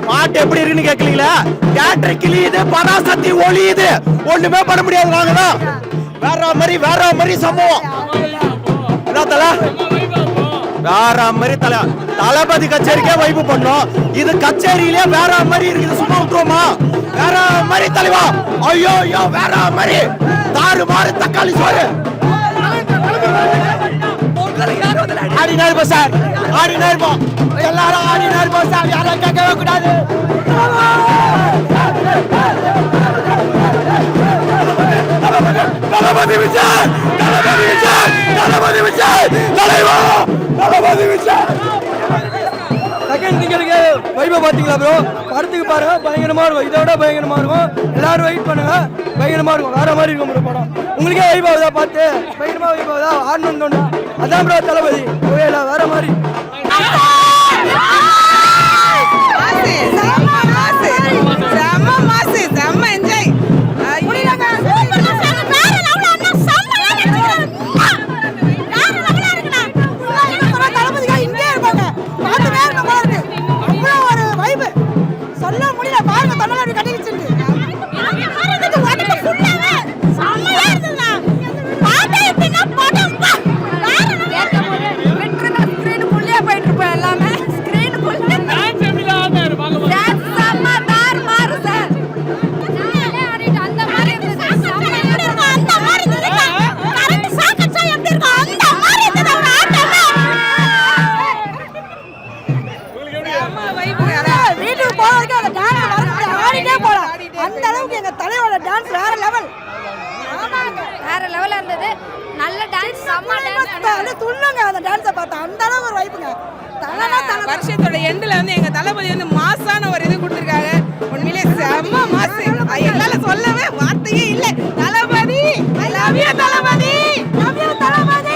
பாட்டு எப்படி இருக்குன்னு கேட்கலீங்களா? தியேட்டர் கிளியுது, பராசக்தி ஒளியுது, ஒண்ணுமே பண்ண முடியாது. நாங்கதான் வேற மாதிரி சம்பவம். வேற மாதிரி தளபதி கச்சேரிக்கே வைப்பு பண்ணோம். இது கச்சேரியிலே வேற மாதிரி இருக்குது. சும்மா விட்டுருவோமா? வேற மாதிரி தலைவா. ஐயோ ஐயோ வேற மாதிரி தாறு மாறு தக்காளி சோறு. ஆடினா இருப்போம் சார், ஆடினா இருப்போம், எல்லாரும் ஆடினா இருப்போம் சார். யாரும் கேட்கவே கூடாது. தளபதி விஜய், தளபதி விஜய், தளபதி விஜய், தலைவா தளபதி விஜய். செகண்ட் திங்களுக்கு வைபவ் பாத்தீங்களா ப்ரோ? படத்துக்கு பாருங்க, பயங்கரமா இருக்கும். இதோட பயங்கரமா இருக்கும். எல்லாரும் வெயிட் பண்ணுங்க, பயங்கரமா இருக்கும். வேற மாதிரி இருக்கும் ப்ரோ படம். உங்களுக்கே வைபவ் தான் பார்த்து பயங்கரமா வைபவ் தான் ஆடணும்னு தோணும். அதான் ப்ரோ தளபதி வேற மாதிரி. வருஷத்தோட எண்டில் வந்து எங்க தளபதி வந்து மாசான ஒரு இது கொடுத்துருக்காங்க. உண்மையிலே செம்ம மாசு. என்னால சொல்லவே வார்த்தையே இல்லை. Thalapathy I love you Thalapathy, love you Thalapathy.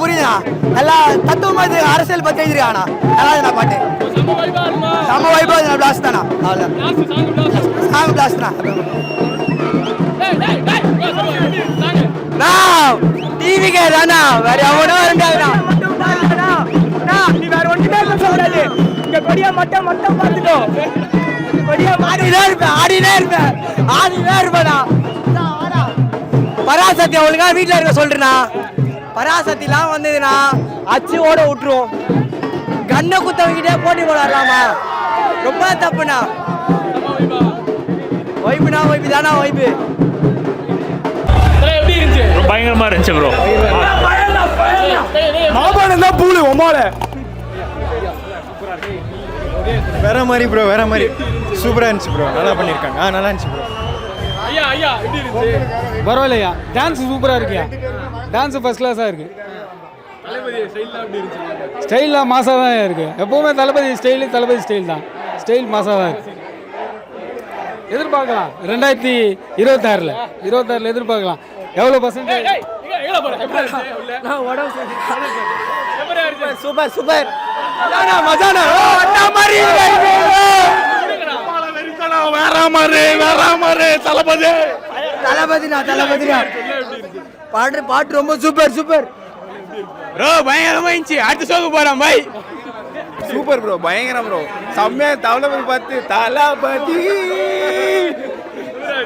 புரியுதுண்ணா. எல்லாம் தத்துவமா அரசியல் பத்தி எழுதிருக்காண்ணா. நல்லா பாட்டு செம்ம வைபா பிளாஸ்ட் தானா. அவ்வளோ பிளாஸ்ட் தான். டிவிக்கே தானா, வேற எவனும் இருந்தாங்கண்ணா. நீ வேற ஒன்றுமே சொல்லக்கூடாது. இங்க கொடியா மட்டும் பார்த்துக்கோ. கொடியா ஆடினே இருப்பேன். பராசக்தி அவளுக்கா வீட்டில் இருக்க சொல்றேண்ணா. பராசக்திலாம் வந்ததுன்னா அச்சு ஓட விட்டுருவோம். கண்ணை குத்தவங்கிட்டே போட்டி போடலாமா? ரொம்ப தப்புண்ணா. வைப்புனா வைப்பு தானா வைப்பு. பயங்கரமா இருந்துச்சு ப்ரோ. மாபாடம் தான் பூலு ஒம்மால வேற மாதிரி ப்ரோ, வேற மாதிரி சூப்பராக இருந்துச்சு ப்ரோ. நல்லா பண்ணியிருக்காங்க. நல்லா இருந்துச்சு ப்ரோ. பரவாயில்லையா? டான்ஸ் சூப்பராக இருக்கியா? டான்ஸ் ஃபர்ஸ்ட் கிளாஸாக இருக்கு. ஸ்டைல்லாம் மாசாக தான் இருக்கு. எப்பவுமே தளபதி ஸ்டைல் தான். ஸ்டைல் மாசாக தான் இருக்கு. எதிர்பார்க்கலாம் 2026 எதிர்பார்க்கலாம். எவ்வளோ பர்சன்டேஜ்? சூப்பர் சூப்பர் மஜானா தளபதினா பாட்டு ரொம்ப சூப்பர் சூப்பர் ப்ரோ பயங்கரமா இருந்துச்சு. அடுத்த ஷோக்கு போறோம் பை. சூப்பர் ப்ரோ, பயங்கரம் ப்ரோ, செம்மையா தளபதி பார்த்து தளபதி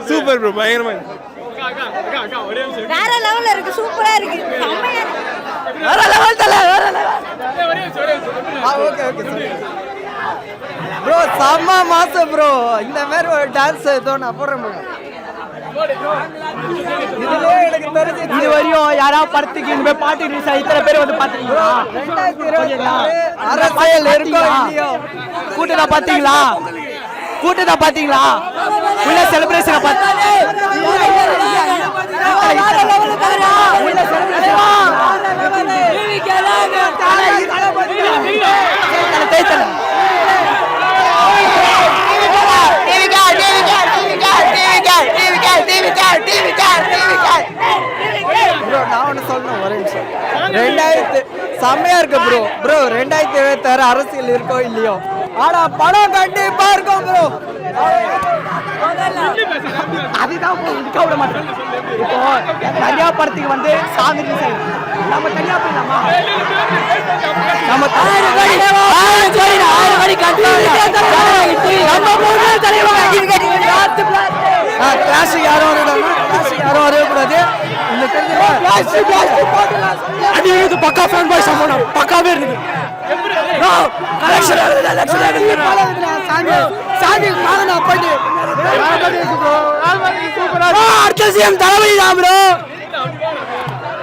சூப்பர் ப்ரோ, பயங்கரமா வேற லெவல்ல இருக்கு, சூப்பரா இருக்கு, செம்மையா இருக்கு. வேற லெவல் தல வேற லெவல். ஓகே ஓகே ப்ரோ, செம்ம மாசம் ப்ரோ. இந்த மாதிரி ஒரு டான்ஸ் ஏதோ நான் போடுறேன் ப்ரோ. இதுலயே எனக்கு தெரிஞ்சு இது வரையும் யாராவது படத்துக்கு இந்த மாதிரி பாட்டு ரிலீஸ் ஆகி இத்தனை பேர் வந்து பாத்தீங்களா? அரசியல் இருக்கோ இல்லையோ கூட்டத்தை பாத்தீங்களா? கூட்டத்தை பாத்தீங்களா? உள்ள செலிப்ரேஷனை நான் ஒன்று சொல்லணும், ஒரே நிமிஷம். 2000 செம்மையா இருக்கு ப்ரோ. ப்ரோ 2026 அரசியல் இருக்கோ இல்லையோ, ஆனா படம் கண்டிப்பா இருக்கும் ப்ரோ. அதுதான் இருக்க விட மாட்டேன். இப்போ தனியா படத்துக்கு வந்து சாமி நம்ம தனியா போயிடலாமா? நம்ம கிளாஸ் யாரும் வரக்கூடாது. இந்த பக்கா ஃபேன் பாய் சம்பளம் பக்காவே இருக்குது. அடுத்த சிஎம் தளபதி தான் bro.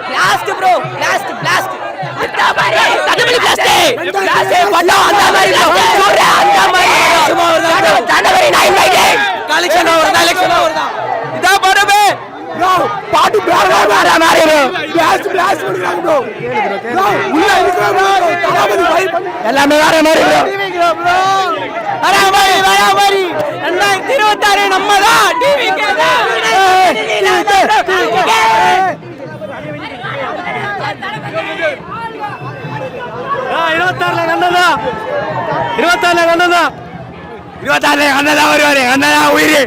Blast bro, blast blast அந்த மாதிரி தளபதி பிளாஸ்ட் பண்ணோம். அந்த மாதிரி அந்த மாதிரி ஜனவரி 9 கலெக்ஷன் வருதா, எலெக்ஷன் வருதா? இதான் படமே ப்ரோ. பாட்டு வேற மாதிரி ப்ரோ. பிளாஸ்ட் பிளாஸ்ட் பண்றாங்க ப்ரோ. உள்ள இருக்கிற ப்ரோ தளபதி வைப் எல்லாமே வேற மாதிரி ப்ரோ. வேற மாதிரி 2026 நம்ம தான் டிவிக்கு தான். 26 கண்டதா 26 கண்டதா 26 கண்டதா வருவாரு. கண்டதா உயிர்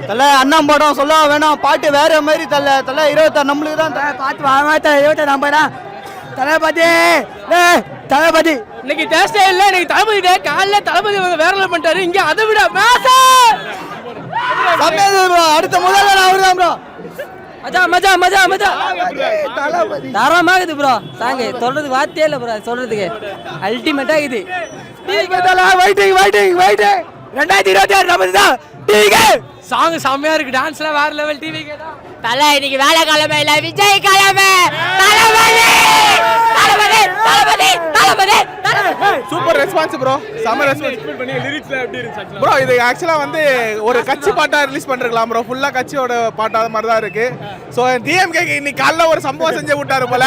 தல. அண்ணன் படம் சொல்ல வேணாம், பாட்டு வேற மாதிரி தல. 26 நம்மளுக்கு தான் பாட்டு வாங்க. 26 நம்ம தான் தளபதி. தளபதி இன்னைக்கு டேஸ்டே இல்லை. இன்னைக்கு தளபதி டே. காலைல தளபதி வேற லெவல் பண்ணிட்டாரு. இங்க அதை விட அடுத்த முதல்ல அவரு தான் ப்ரோ. மஜா மஜா மஜா மஜா தரமாகுது ப்ரோ. சாங் சொல்றதுக்கு வார்த்தையே இல்லை ப்ரோ. சொல்றதுக்கு அல்டிமேட்டா இது. 2026 நமது தான். சாங் செம்மையா இருக்கு. டான்ஸ்லாம் வேற லெவல். டிவிக்கு தான் தல. இன்னைக்கு வேலை கிழமை இல்ல, விஜய் கிழமை. தளபதி தளபதி தளபதி தளபதி. சூப்பர் ரெஸ்பான்ஸ் ப்ரோ, செம ரெஸ்பான்ஸ். லிரிக்ஸ்லாம் எப்படி இருந்துச்சு ப்ரோ? இது ஆக்சுவலா வந்து ஒரு கட்சி பாட்டா ரிலீஸ் பண்ணிருக்கலாம் ப்ரோ. ஃபுல்லா கட்சியோட பாட்டா மாதிரி தான் இருக்கு. சோ டிஎம்கே இன்னைக்கு காலைல ஒரு சம்பவம் செஞ்சு விட்டாரு போல,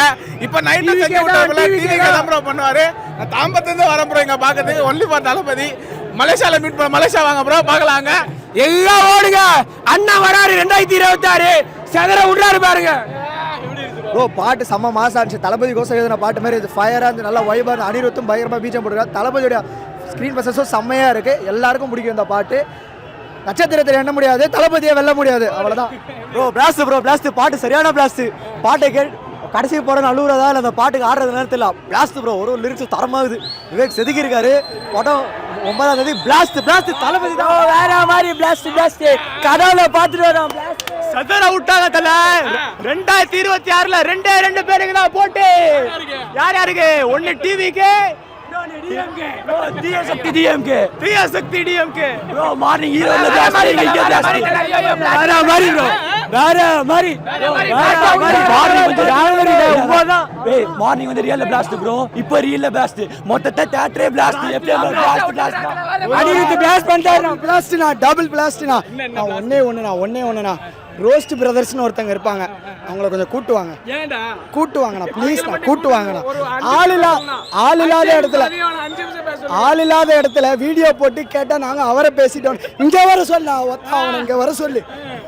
இப்போ நைட்ல செஞ்சு விட்டாரு போல. டிவிகே தான் ப்ரோ பண்ணுவாரு. நான் தாம்பரத்துல இருந்து வரேன் ப்ரோ இங்க பாக்கிறதுக்கு. ஒன்லி ஃபார் தளபதி. மலேசியால மீட் பண்ண, மலேசியா வாங்க ப்ரோ, பார்க்கலாங்க. எல்லாம் ஓடுங்க. அண்ணா வராரு 2026 செதற விடுறாரு பாருங்க ப்ரோ. பாட்டு செம்ம மாசா இருந்துச்சு. தளபதி கோசம் எழுதின பாட்டு மாதிரி இது ஃபயரா இருந்து நல்லா வைபா இருந்து. அனிருத்தும் பயங்கரமா பீச்சம் போட்டுருக்காரு. தளபதியோட ஸ்க்ரீன் பர்சன்ஸும் செம்மையா இருக்கு. எல்லாருக்கும் பிடிக்கும் இந்த பாட்டு. நட்சத்திரத்தில் எண்ண முடியாது, தளபதியை வெல்ல முடியாது, அவ்வளவுதான் ப்ரோ. பிளாஸ்ட் ப்ரோ, பிளாஸ்ட் பாட்டு சரியான பிளாஸ்ட். பாட்டை கடைசி போட அழுகுறதா இல்லை அந்த பாட்டுக்கு ஆடுறது நேரத்தில் பிளாஸ்ட் ப்ரோ. ஒரு லிரிக்ஸ் தரமாகுது. விவேக் செதுக்கி இருக்காரு. படம் 9ஆம் தேதி. பிளாஸ்ட் பிளாஸ்ட் தளபதி தான் வேற மாதிரி. பிளாஸ்ட் பிளாஸ்ட் கடவுளை பார்த்துட்டு வரோம். சதர விட்டாங்க தல. 2026 ரெண்டு பேருக்கு தான் போட்டு. யார் யாருக்கு? ஒன்னு டிவிக்கு, சக்தி டிஎம்கே ப்ரோ. மார்னிங் ஹீரோ வேற மாதிரி ப்ரோ. வேற மாதிரி மார்னிங் வந்து ரியல் பிளாஸ்ட் ப்ரோ. இப்போ ரியல் பிளாஸ்ட். மொத்தத்தை தியேட்டரே பிளாஸ்ட். அனிருத் பிளாஸ்ட் பண்ணிட்டாரு. பிளாஸ்ட்னா டபுள் பிளாஸ்ட்னா. நான் ஒண்ணே ஒண்ணுனா ரோஸ்ட் பிரதர்ஸ்னு ஒருத்தங்க இருப்பாங்க, அவங்கள கொஞ்சம் கூட்டுவாங்க. ஏன்டா கூட்டுவாங்கண்ணா ப்ளீஸ்ண்ணா, கூட்டுவாங்கண்ணா. ஆள் இல்லாத இடத்துல வீடியோ போட்டு கேட்டால் நாங்கள் அவரை பேசிட்டோம். இங்கே வர சொல்ல அவனை இங்கே வர சொல்லு,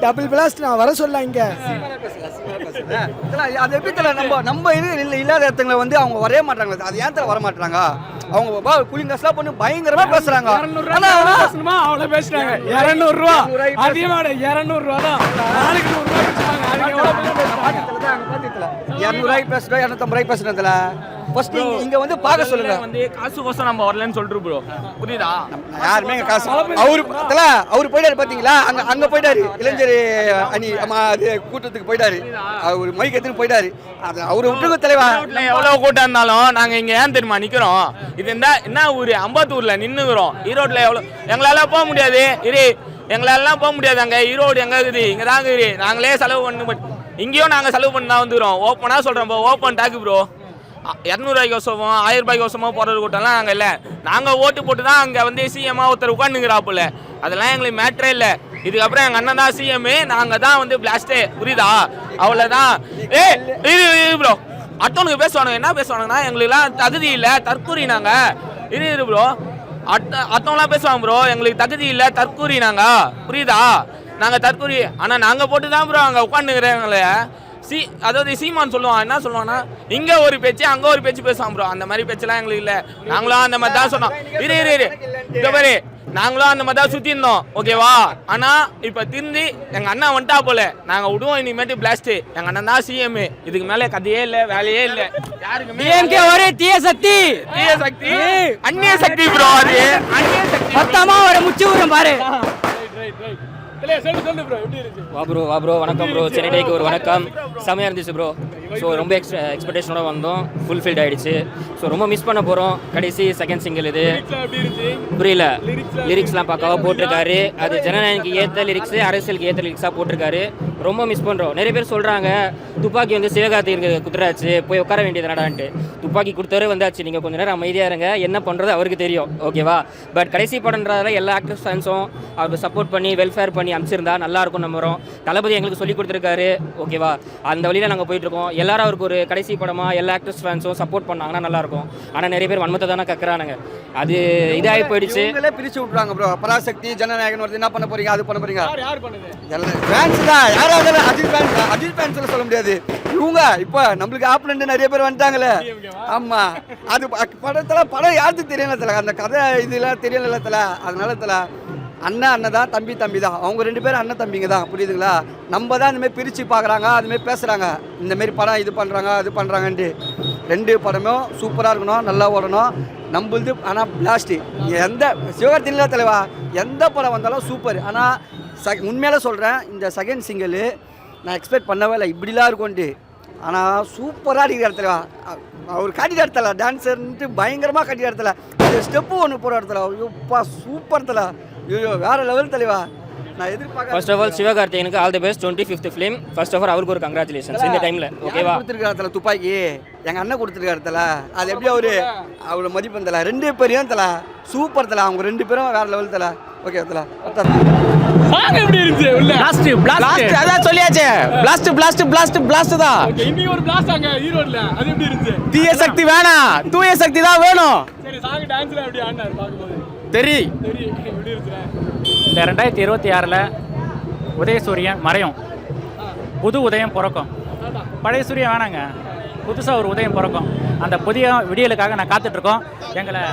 டபுள் பிளாஸ்ட் நான் வர சொல்ல இங்கே. அது எப்படி தெரியல, நம்ம இது இல்லாத இடத்துல வந்து அவங்க வரவே மாட்டாங்க. அது ஏன் தெரியல வர மாட்டாங்க. அவங்க கூலிங் கிளாஸ்லாம் பண்ணி பயங்கரமா பேசுறாங்க. அவ்வளோ பேசுறாங்க. 200 ரூபா அதிகமான 200 ரூபா தான். நாளைக்கு 100 ரூபா வச்சுப்பாங்க. அதுக்கு எவ்வளோ பேசுறாங்க? 200 ரூபாய்க்கு பேசுறோம், 250 ரூபாய்க்கு பேசுறதுல ஃபர்ஸ்ட் இங்க வந்து பார்க்க சொல்லுங்க. வந்து காசு கோசம் நம்ம வரலன்னு சொல்லிட்டு ப்ரோ, புரியுதா? யாருமே காசு அவரு போயிட்டாரு பாத்தீங்களா, அங்க போயிட்டாரு இளைஞர் அணி அது கூட்டத்துக்கு போயிட்டாரு, அவர் மைக் எடுத்துட்டு போயிட்டாரு. அது அவரு விட்டுருக்க தலைவா. எவ்வளவு கூட்டம் இருந்தாலும் நாங்க இங்க ஏன் தெரியுமா நிக்கிறோம்? இது என்ன ஊரு? அம்பத்தூர்ல நின்னுக்கிறோம். ஈரோட்ல எவ்வளவு எங்களால போக முடியாது. எங்களாலாம் போக முடியாது. அங்க ஈரோடு எங்க இருக்குது? இங்க தான் இருக்குது. நாங்களே செலவு பண்ணு, இங்கேயும் நாங்க செலவு பண்ணி தான் வந்துக்கிறோம். ஓப்பனா சொல்றோம், ஓப்பன் டாக்கு ப்ரோ. 200 ரூபாய்க்கு வருஷமோ 1000 ரூபாய்க்கு வருஷமோ போடுறது கூட்டம்லாம் நாங்கள் இல்லை. நாங்கள் ஓட்டு போட்டு தான் அங்கே வந்து சிஎம்மா ஒருத்தர் உட்காந்துங்கிறாப்புல. அதெல்லாம் எங்களுக்கு மேட்ரே இல்லை. இதுக்கப்புறம் எங்கள் அண்ணன் தான் சிஎம், நாங்கள் தான் வந்து பிளாஸ்டே, புரியுதா? அவ்வளோதான். இது ப்ரோ அடுத்தவனுக்கு பேசுவானுங்க. என்ன பேசுவானுங்கன்னா எங்களுக்குலாம் தகுதி இல்லை, தற்கூரி நாங்கள். இது ப்ரோ அடுத்தவங்களாம் பேசுவாங்க ப்ரோ, எங்களுக்கு தகுதி இல்லை, தற்கூரி நாங்கள், புரியுதா? நாங்கள் தற்கூரி. ஆனால் நாங்கள் போட்டு தான் ப்ரோ அங்கே உட்காந்துக்கிறேங்களே. அதாவது சீமான் சொல்லுவான், என்ன சொல்லுவான்னா இங்க ஒரு பேச்சு அங்க ஒரு பேச்சு பேசுவான் ப்ரோ. அந்த மாதிரி பேச்செல்லாம் எங்களுக்கு இல்ல. நாங்களும் அந்த மாதிரி தான் சொன்னோம். இந்த மாதிரி நாங்களும் அந்த மாதிரி தான் சுத்தி இருந்தோம், ஓகேவா? ஆனா இப்ப திருந்தி எங்க அண்ணா வந்துட்டா போல, நாங்க விடுவோம் இனிமேட்டு பிளாஸ்ட். எங்க அண்ணன் தான் சிஎம். இதுக்கு மேல கதையே இல்ல, வேலையே இல்ல யாருக்குமே. ஒரு தீய சக்தி, அந்நிய சக்தி ப்ரோ. அது அந்நிய சக்தி மொத்தமா ஒரு முச்சு ஊரம் பாரு. வா ப்ரோ வணக்கம் ப்ரோ. சென்னை டைக்கு ஒரு வணக்கம். செமையாக இருந்துச்சு ப்ரோ. ஸோ ரொம்ப எக்ஸ்பெக்டேஷனோட வந்தோம், ஃபுல்ஃபில்ட் ஆகிடுச்சு. ஸோ ரொம்ப மிஸ் பண்ண போகிறோம். கடைசி செகண்ட் சிங்கிள் இது புரியல. லிரிக்ஸ்லாம் பார்க்காம போட்டிருக்காரு. அது ஜனநாயகனுக்கு ஏற்ற லிரிக்ஸு, அரசியலுக்கு ஏற்ற லிரிக்ஸாக போட்டிருக்காரு. ரொம்ப மிஸ் பண்ணுறோம். நிறைய பேர் சொல்கிறாங்க துப்பாக்கி வந்து சிவகார்த்திகேயனுக்கு குத்துறாச்சு, போய் உட்கார வேண்டியது நடான்ட்டு. துப்பாக்கி கொடுத்தாரு வந்தாச்சு, நீங்கள் கொஞ்சம் நேரம் அமைதியாக இருங்க, என்ன பண்ணுறது அவருக்கு தெரியும், ஓகேவா? பட் கடைசி படம்ன்றதால எல்லா ஆக்டர்ஸ் ஃபேன்ஸும் அவருக்கு சப்போர்ட் பண்ணி வெல்ஃபேர் பண்ணி அமைச்சிருந்தா நல்லாயிருக்கும் நம்புகிறோம். தளபதி எங்களுக்கு சொல்லி கொடுத்துருக்காரு, ஓகேவா? அந்த வழியில் நாங்கள் போயிட்டுருக்கோம். எல்லாரும் அவருக்கு ஒரு கடைசி படமாக எல்லா ஆக்டர்ஸ் ஃபேன்ஸும் சப்போர்ட் பண்ணாங்கன்னா நல்லாயிருக்கும். ஆனால் நிறைய பேர் வன்மத்தை தானே கக்குறானுங்க. அது இதாகி போயிடுச்சு. இவங்களே பிரிச்சு விட்றாங்க ப்ரோ. பராசக்தி ஜனநாயகன் வருது, என்ன பண்ண போறீங்க, அது பண்ண போறீங்க. ஃபேன்ஸ் தான், யாராவது அஜித் ஃபேன்ஸ் சொல்ல முடியாது. இவங்க இப்போ நம்மளுக்கு ஆப்பனண்ட் நிறைய பேர் வந்துட்டாங்களே. ஆமா, அது படம் யாருக்கு தெரியல தல, அந்த கதை இதெல்லாம் தெரியல தல. அதனால தல அண்ணன் தான், தம்பி தான். அவங்க 2 பேரும் அண்ணன் தம்பிங்க தான், புரியுதுங்களா? நம்ம தான் இந்தமாரி பிரித்து பார்க்குறாங்க, அதுமாரி பேசுகிறாங்க. இந்தமாரி படம் இது பண்ணுறாங்க அது பண்ணுறாங்கன்ட்டு. 2 படமும் சூப்பராக இருக்கணும், நல்லா ஓடணும் நம்மளுது. ஆனால் பிளாஸ்ட்டு எந்த சிவகார்த்திகேயன் தலைவா எந்த படம் வந்தாலும் சூப்பர். ஆனால் உண்மையில சொல்கிறேன், இந்த செகண்ட் சிங்கிள் நான் எக்ஸ்பெக்ட் பண்ணவே இல்லை இப்படிலாம் இருக்கும்ட்டு. ஆனால் சூப்பராக அடிக்கிற இடத்துல அவர் காட்டிட்ட இடத்துல டான்ஸர்ன்ட்டு பயங்கரமாக காட்டிட்ட இடத்துல அது ஸ்டெப்பு ஒன்று போகிற இடத்துல ஐயோப்பா சூப்பர் தலை. ஐயோ வேற லெவல் தலைவா. நான் எதிர்பார்க்க ஃபர்ஸ்ட் ஆஃப் ஆல் சிவகார்த்திகேயனுக்கு all the best 25th film. First of all அவருக்கு ஒரு கங்க்ராச்சுலேஷன்ஸ் இந்த டைமில், ஓகேவா? கொடுத்துருக்க இடத்துல துப்பாக்கி எங்கள் அண்ணன் கொடுத்துருக்க இடத்துல அது எப்படி அவரோட மதிப்பு தலை. 2 பேரையும் தலை சூப்பர் தலை. அவங்க 2 பேரும் வேற லெவல் தலை, ஓகே தலை. சாங் எப்படி இருந்துச்சு? உள்ள பிளாஸ்ட் அதான் சொல்லியாச்சே. பிளாஸ்ட் தான். இன்னைக்கு ஒரு பிளாஸ்ட் அங்க ஈரோட்ல, அது எப்படி இருந்துச்சு? தீய சக்தி வேணாம், தூய சக்தி தான் வேணும். சரி, சாங் டான்ஸ்ல எப்படி ஆடினாரு பாக்கும்போது? தெரி எப்படி இருந்துச்சு? இந்த 2026 உதயசூரியன் மறையும், புது உதயம் பிறக்கும். பழைய சூரியன் வேணாங்க, புதுசாக ஒரு உதயம் பிறக்கும். அந்த புதிய விடியலுக்காக நான் காத்துட்ருக்கோம். எங்களை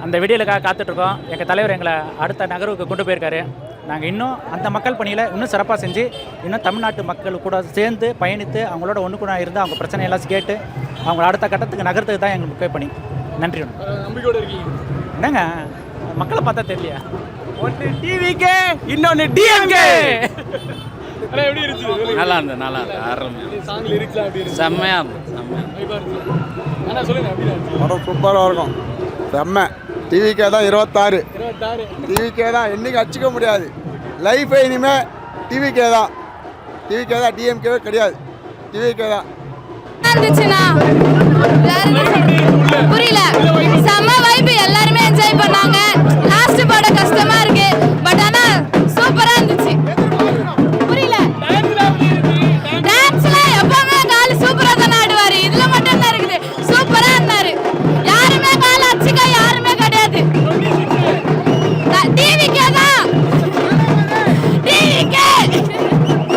அந்த விடியலுக்காக காத்துட்ருக்கோம். எங்கள் தலைவர் எங்களை அடுத்த நகர்வுக்கு கொண்டு போயிருக்காரு. நாங்கள் இன்னும் அந்த மக்கள் பணியில் இன்னும் சிறப்பாக செஞ்சு இன்னும் தமிழ்நாட்டு மக்கள் கூட சேர்ந்து பயணித்து அவங்களோட ஒன்று கூட இருந்து அவங்க பிரச்சனையெல்லாம் கேட்டு அவங்கள அடுத்த கட்டத்துக்கு நகர்த்துக்கு தான் எங்களுக்கு முக்கிய பணி. நன்றி. நம்பிக்கையோட இருக்கீங்க? என்னங்க மக்களை பார்த்தா தெரியலையா? ஒன்று டிவிக்கு, இன்னொன்று டிஎம்கே. எப்படி இருந்துச்சு? நல்லா இருந்தது அருமையாக. சாங் லிரிக்ஸ்லாம் எப்படி இருந்துச்சு? செம்மையாக இருந்தது. அண்ணா சொல்லுங்க, எப்படி இருந்துச்சு? படம் சூப்பராக இருக்கும், செம்ம. டிவிக்கே தான் 26 டிவிக்கே தான், என்றைக்கு அடிச்சிக்க முடியாது. லைஃபே இனிமேல் டிவிக்கே தான், டிஎம்கேவே கிடையாது, டிவிக்கே தான். புரியல, செம்ம வைப், எல்லாருமே என்ஜாய் பண்ணாங்க. லாஸ்ட் படம் கஷ்டமா டிவிக்கே